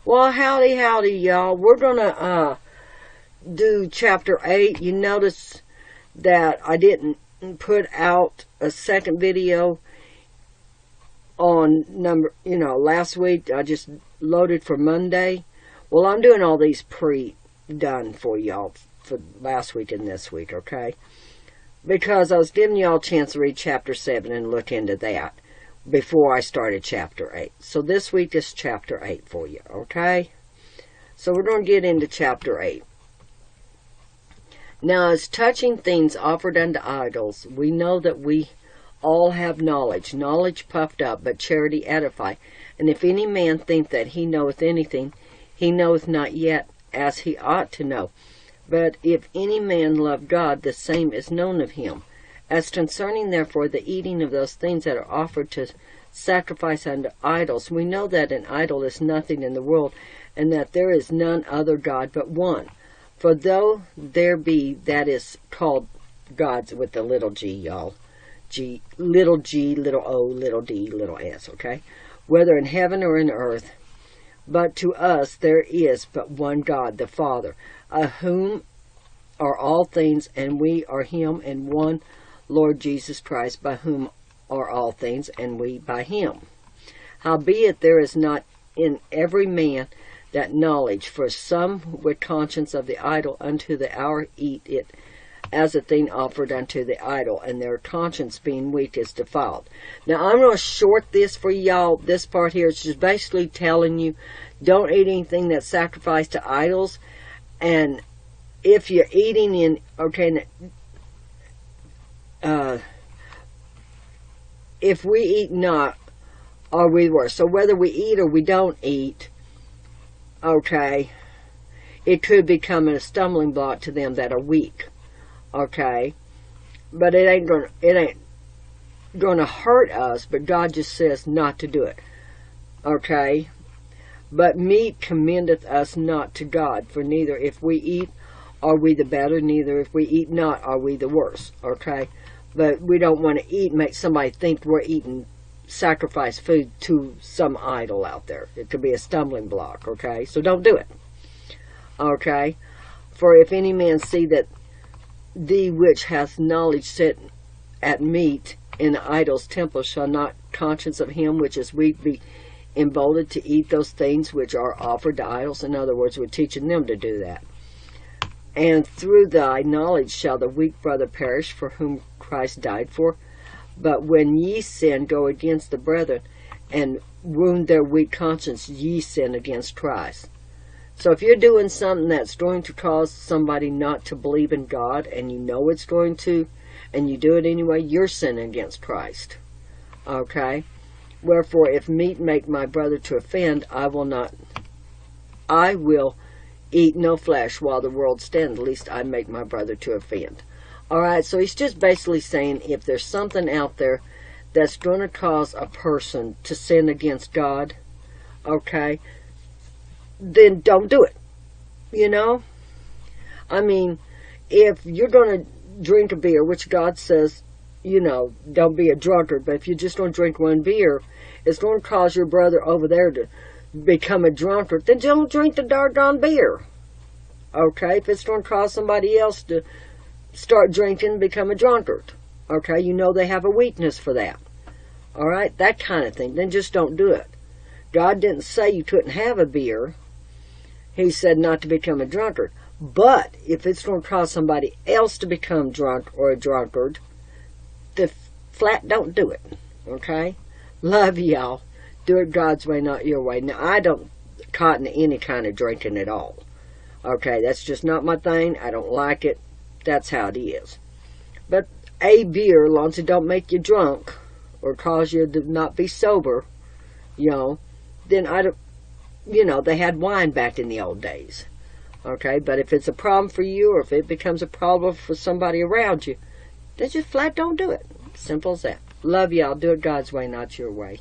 Well, howdy, y'all. We're gonna do chapter 8. You notice that I didn't put out a second video on last week. I just loaded for Monday. Well, I'm doing all these pre-done for y'all for last week and this week, okay? Because I was giving y'all a chance to read chapter 7 and look into that before I started chapter 8. So this week is chapter 8 for you, okay? So we're going to get into chapter 8. Now, as touching things offered unto idols, we know that we all have knowledge. Knowledge puffed up, but charity edify. And if any man think that he knoweth anything, he knoweth not yet as he ought to know. But if any man love God, the same is known of him. As concerning, therefore, the eating of those things that are offered to sacrifice unto idols, we know that an idol is nothing in the world, and that there is none other God but one. For though there be that is called gods with the little g, y'all, little g, little o, little d, little s, okay? Whether in heaven or in earth, but to us there is but one God, the Father, of whom are all things, and we are him, and one Lord Jesus Christ, by whom are all things, and we by him. Howbeit there is not in every man that knowledge, for some with conscience of the idol unto the hour eat it as a thing offered unto the idol, and their conscience being weak is defiled. Now I'm going to short this for y'all. This part here is just basically telling you, don't eat anything that's sacrificed to idols. And if you're eating in, okay, if we eat not, are we worse? So whether we eat or we don't eat, okay, it could become a stumbling block to them that are weak, okay, but it ain't gonna hurt us. But God just says not to do it, okay. But meat commendeth us not to God, for neither if we eat are we the better, neither if we eat not are we the worse, okay. But we don't want to eat, make somebody think we're eating sacrifice food to some idol out there. It could be a stumbling block, okay? So don't do it, okay? For if any man see that thee which hath knowledge sit at meat in the idol's temple, shall not conscience of him which is weak be emboldened to eat those things which are offered to idols? In other words, we're teaching them to do that. And through thy knowledge shall the weak brother perish, for whom Christ died for. But when ye sin, go against the brethren, and wound their weak conscience, ye sin against Christ. So if you're doing something that's going to cause somebody not to believe in God, and you know it's going to, and you do it anyway, you're sinning against Christ. Okay? Wherefore, if meat make my brother to offend, I will eat no flesh while the world stands, lest I make my brother to offend. Alright, so he's just basically saying, if there's something out there that's going to cause a person to sin against God, okay, then don't do it. You know? I mean, if you're going to drink a beer, which God says, don't be a drunkard, but if you're just going to drink one beer, it's going to cause your brother over there to become a drunkard, then don't drink the doggone beer. Okay? If it's going to cause somebody else to start drinking and become a drunkard, okay, they have a weakness for that. Alright? That kind of thing. Then just don't do it. God didn't say you couldn't have a beer. He said not to become a drunkard. But if it's going to cause somebody else to become drunk or a drunkard, the flat don't do it. Okay? Love y'all. Do it God's way, not your way. Now, I don't cotton to any kind of drinking at all. Okay, that's just not my thing. I don't like it. That's how it is. But a beer, as long as it don't make you drunk or cause you to not be sober, then I don't, they had wine back in the old days. Okay, but if it's a problem for you, or if it becomes a problem for somebody around you, then just flat don't do it. Simple as that. Love y'all. Do it God's way, not your way.